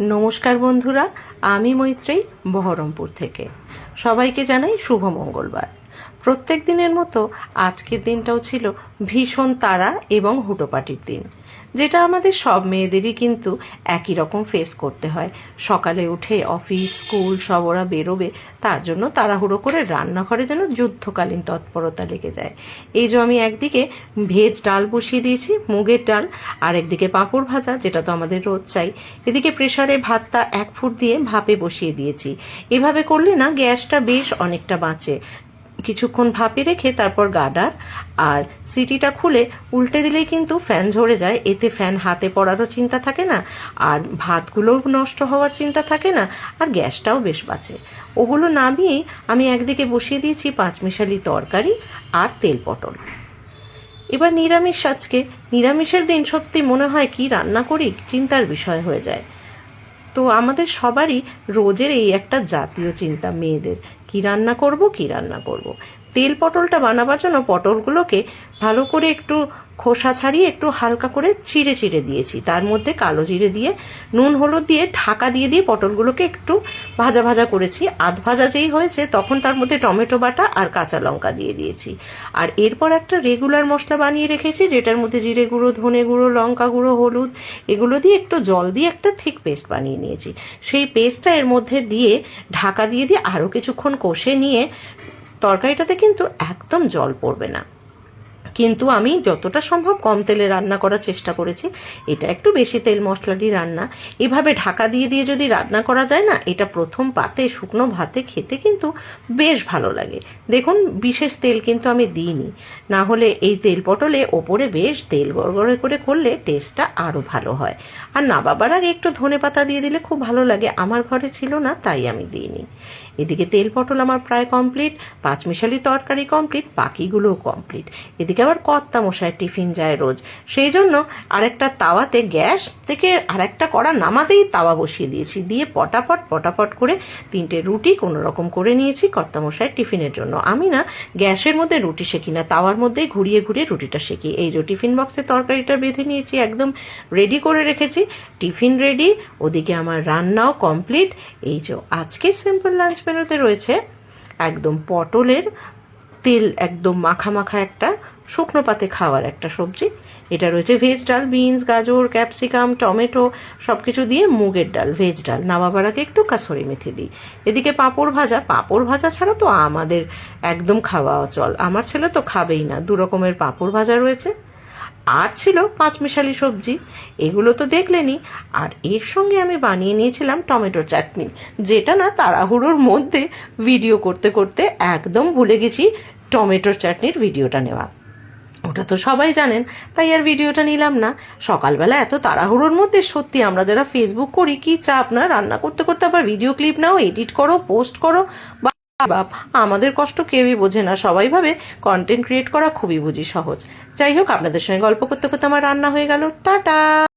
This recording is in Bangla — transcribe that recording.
নমস্কার বন্ধুরা, আমি মৈত্রেয়ী বহরমপুর থেকে। সবাইকে জানাই শুভ মঙ্গলবার। প্রত্যেক দিনের মতো আজকের দিনটাও ছিল ভীষণ তাড়া এবং হুটোপাটির দিন, যেটা আমাদের সব মেয়েদেরই কিন্তু একই রকম ফেস করতে হয়। সকালে উঠে অফিস স্কুল সব ওরা বেরোবে, তার জন্য তাড়াহুড়ো করে রান্নাঘরে যেন যুদ্ধকালীন তৎপরতা লেগে যায়। এই যে আমি একদিকে ভেজ ডাল বসিয়ে দিয়েছি, মুগের ডাল, আর একদিকে পাঁপড় ভাজা, যেটা তো আমাদের রোজ চাই। এদিকে প্রেসারে ভাতটা 1 ফুট দিয়ে ভাপে বসিয়ে দিয়েছি। এভাবে করলে না গ্যাসটা বেশ অনেকটা বাঁচে। কিছুক্ষণ ভাপে রেখে তারপর গার্ডার আর সিটিটা খুলে উল্টে দিলেই কিন্তু ফ্যান ঝরে যায়। এতে ফ্যান হাতে পড়ারও চিন্তা থাকে না, আর ভাতগুলোও নষ্ট হওয়ার চিন্তা থাকে না, আর গ্যাসটাও বেশ বাঁচে। ওগুলো নামিয়েই আমি একদিকে বসিয়ে দিয়েছি পাঁচমিশালি তরকারি আর তেল পটল। এবার নিরামিষ, আজকে নিরামিষের দিন সত্যি মনে হয় কি রান্না করি চিন্তার বিষয় হয়ে যায়। তো আমাদের সবারই রোজের এই একটা জাতীয় চিন্তা মেয়েদের, কি রান্না করব কি রান্না করব। তেল পটলটা বানাবার জন্য পটলগুলোকে ভালো করে একটু খোসা ছাড়িয়ে একটু হালকা করে চিড়ে চিড়ে দিয়েছি। তার মধ্যে কালো জিরে দিয়ে নুন হলুদ দিয়ে ঢাকা দিয়ে পটলগুলোকে একটু ভাজা ভাজা করেছি। আধ ভাজা যেই হয়েছে তখন তার মধ্যে টমেটো বাটা আর কাঁচা লঙ্কা দিয়ে দিয়েছি। আর এরপর একটা রেগুলার মশলা বানিয়ে রেখেছি, যেটার মধ্যে জিরে গুঁড়ো, ধনে গুঁড়ো, লঙ্কা গুঁড়ো, হলুদ, এগুলো দিয়ে একটু জল দিয়ে একটা থিক পেস্ট বানিয়ে নিয়েছি। সেই পেস্টটা এর মধ্যে দিয়ে ঢাকা দিয়ে আরও কিছুক্ষণ কষে নিয়ে, তরকারিটাতে কিন্তু একদম জল পড়বে না, কিন্তু আমি যতটা সম্ভব কম তেলে রান্না করার চেষ্টা করেছি। এটা একটু বেশি তেল মশলারই রান্না। এভাবে ঢাকা দিয়ে যদি রান্না করা যায় না, এটা প্রথম পাতে শুকনো ভাতে খেতে কিন্তু বেশ ভালো লাগে। দেখুন, বিশেষ তেল কিন্তু আমি দিইনি, না হলে এই তেল পটলে ওপরে বেশ তেল গড়গড়ে করে করলে টেস্টটা আরও ভালো হয়। আর নামাবার আগে একটু ধনে পাতা দিয়ে দিলে খুব ভালো লাগে। আমার ঘরে ছিল না তাই আমি দিইনি। এদিকে তেল পটল আমার প্রায় কমপ্লিট, পাঁচমিশালি তরকারি কমপ্লিট, বাকিগুলোও কমপ্লিট। এদিকে আবার কর্তা মশাইয়ের টিফিন যায় রোজ, সেই জন্য আরেকটা তাওয়াতে গ্যাস থেকে আরেকটা কড়া নামাতেই তাওয়া বসিয়ে দিয়েছি, দিয়ে পটাপট পটাপট করে 3টে রুটি কোনো রকম করে নিয়েছি কর্তা মশাইয়ের টিফিনের জন্য। আমি না গ্যাসের মধ্যে রুটি সেকি না, তাওয়ার মধ্যেই ঘুরিয়ে ঘুরিয়ে রুটিটা সেকি। এই যে টিফিন বক্সে তরকারিটা বেঁধে নিয়েছি, একদম রেডি করে রেখেছি, টিফিন রেডি। ওদিকে আমার রান্নাও কমপ্লিট। এই যে আজকে সিম্পল লাঞ্চ মেনুতে রয়েছে একদম পটলের তেল একদম মাখা মাখা একটা শুকনো পাতে খাওয়ার একটা সবজি। এটা রয়েছে ভেজ ডাল, বিনস, গাজর, ক্যাপসিকাম, টমেটো সব কিছু দিয়ে মুগের ডাল, ভেজ ডাল। নামাবার আগে একটু কাসুরি মেথি দিই। এদিকে পাঁপড় ভাজা, পাঁপড় ভাজা ছাড়া তো আমাদের একদম খাওয়া অচল। আমার ছেলে তো খাবেই না। 2 রকমের পাঁপড় ভাজা রয়েছে, আর ছিল পাঁচমিশালি সবজি, এগুলো তো দেখলেনি। আর এর সঙ্গে আমি বানিয়ে নিয়েছিলাম টমেটোর চাটনি, যেটা না তাড়াহুড়োর মধ্যে ভিডিও করতে করতে একদম ভুলে গেছি টমেটোর চাটনির ভিডিওটা নেওয়া। ওটা তো সবাই জানেন, তাই আর ভিডিওটা নিলাম না। সকালবেলা এত তাড়াহুড়োর মধ্যে সত্যি আমরা যারা ফেসবুক করি কি চাপ না, রান্না করতে করতে আবার ভিডিও ক্লিপ নাও, এডিট করো, পোস্ট করো। বাপ, আমাদের কষ্ট কেউই বোঝে না। সবাই ভাবে কন্টেন্ট ক্রিয়েট করা খুবই বুঝি সহজ। যাই হোক, আপনাদের সঙ্গে গল্প করতে করতে আমার রান্না হয়ে গেল। টাটা।